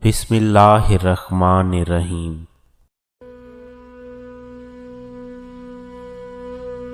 बिस्मिल्लाहिर्रहमानिर्रहीम।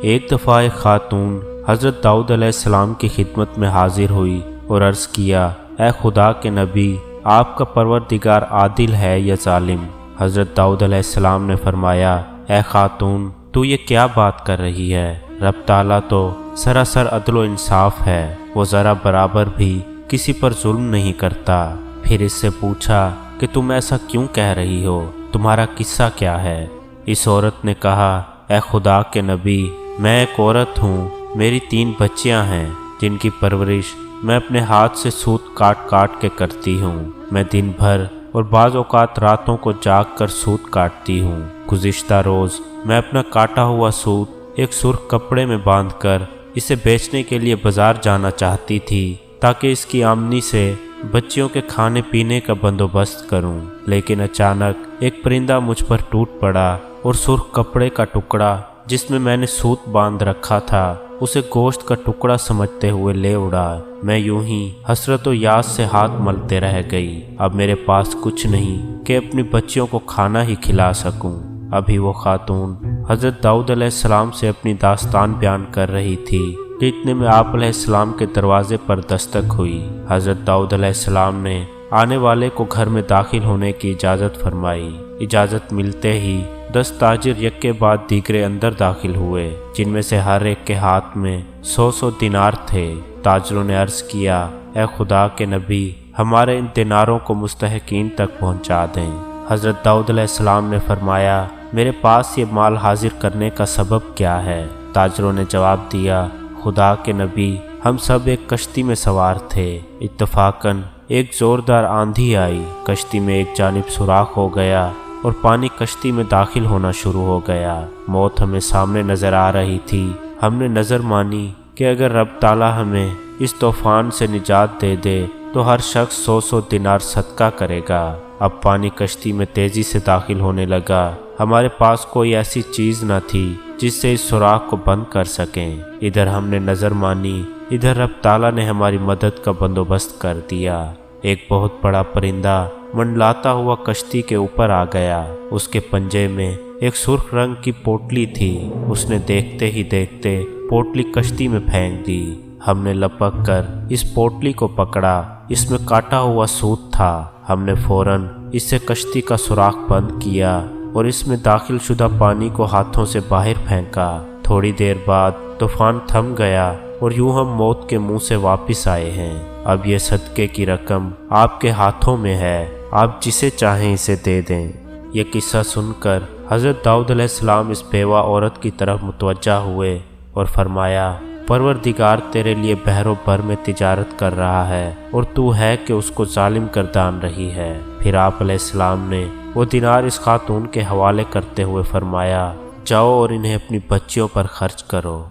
एक दफ़ा एक खातून हज़रत दाऊद अलैहिस्सलाम की खिदमत में हाजिर हुई और अर्ज़ किया, ए खुदा के नबी, आपका परवरदिगार आदिल है या जालिम? हज़रत दाऊद अलैहिस्सलाम ने फरमाया, ए खातून, तू ये क्या बात कर रही है? रब ताला तो सरासर अदल व इंसाफ है, वो ज़रा बराबर भी किसी पर जुल्म नहीं करता। फिर इससे पूछा कि तुम ऐसा क्यों कह रही हो, तुम्हारा किस्सा क्या है? इस औरत ने कहा, ए खुदा के नबी, मैं एक औरत हूँ, मेरी 3 बच्चियाँ हैं जिनकी परवरिश मैं अपने हाथ से सूत काट काट के करती हूँ। मैं दिन भर और बाज़ औक़ात रातों को जाग कर सूत काटती हूँ। गुज़िश्ता रोज़ मैं अपना काटा हुआ सूत एक सुर्ख कपड़े में बांधकर इसे बेचने के लिए बाज़ार जाना चाहती थी ताकि इसकी आमदनी से बच्चियों के खाने पीने का बंदोबस्त करूं। लेकिन अचानक एक परिंदा मुझ पर टूट पड़ा और सुर्ख कपड़े का टुकड़ा जिसमें मैंने सूत बांध रखा था उसे गोश्त का टुकड़ा समझते हुए ले उड़ा। मैं यूं ही हसरत और याद से हाथ मलते रह गई। अब मेरे पास कुछ नहीं कि अपनी बच्चियों को खाना ही खिला सकूं। अभी वो खातून हज़रत दाऊद अलैहिस्सलाम से अपनी दास्तान बयान कर रही थी कि इतने में आप अलैहिस्सलाम के दरवाजे पर दस्तक हुई। हज़रत दाऊद अलैहिस्सलाम ने आने वाले को घर में दाखिल होने की इजाज़त फरमाई। इजाज़त मिलते ही 10 ताजिर एक के बाद दीगरे अंदर दाखिल हुए, जिनमें से हर एक के हाथ में 100 दिनार थे। ताजिरों ने अर्ज़ किया, ए खुदा के नबी, हमारे इन दिनारों को मुस्तहकीन तक पहुँचा दें। हज़रत दाऊद अलैहिस्सलाम ने फरमाया, मेरे पास ये माल हाजिर करने का सबब क्या है? ताजिरों ने जवाब दिया, खुदा के नबी, हम सब एक कश्ती में सवार थे। इत्तफाकन एक ज़ोरदार आंधी आई, कश्ती में एक जानिब सुराख हो गया और पानी कश्ती में दाखिल होना शुरू हो गया। मौत हमें सामने नज़र आ रही थी। हमने नज़र मानी कि अगर रब ताला हमें इस तूफ़ान से निजात दे दे तो हर शख्स 100 दिनार सदका करेगा। अब पानी कश्ती में तेज़ी से दाखिल होने लगा। हमारे पास कोई ऐसी चीज़ न थी जिससे इस सुराख को बंद कर सकें। इधर हमने नज़र मानी, इधर रब ताला ने हमारी मदद का बंदोबस्त कर दिया। एक बहुत बड़ा परिंदा मंडलाता हुआ कश्ती के ऊपर आ गया। उसके पंजे में एक सुर्ख रंग की पोटली थी। उसने देखते ही देखते पोटली कश्ती में फेंक दी। हमने लपक कर इस पोटली को पकड़ा। इसमें काटा हुआ सूत था। हमने फौरन इससे कश्ती का सुराख बंद किया और इसमें दाखिल शुदा पानी को हाथों से बाहर फेंका। थोड़ी देर बाद तूफान थम गया और यूं हम मौत के मुंह से वापस आए हैं। अब ये सदक़े की रकम आपके हाथों में है, आप जिसे चाहें इसे दे दें। यह किस्सा सुनकर हज़रत दाऊद अलैहिस्सलाम इस बेवा औरत की तरफ मुतवज्जा हुए और फरमाया, परवरदिगार तेरे लिए बहरों भर में तिजारत कर रहा है और तू है कि उसको जालिम गर्दान रही है। फिर आप अलैहिस्सलाम ने वो दिनार इस खातून के हवाले करते हुए फरमाया, जाओ और इन्हें अपनी बच्चियों पर खर्च करो।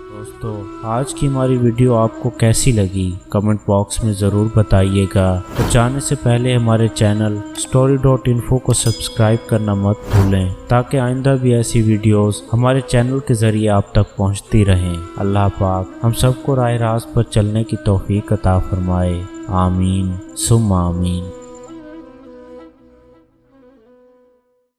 दोस्तों, आज की हमारी वीडियो आपको कैसी लगी कमेंट बॉक्स में ज़रूर बताइएगा। तो जाने से पहले हमारे चैनल story.info को सब्सक्राइब करना मत भूलें ताकि आइंदा भी ऐसी वीडियोस हमारे चैनल के ज़रिए आप तक पहुंचती रहें। अल्लाह पाक हम सबको राह रास्त पर चलने की तौफीक अता फरमाए। आमीन सुम्मा आमीन।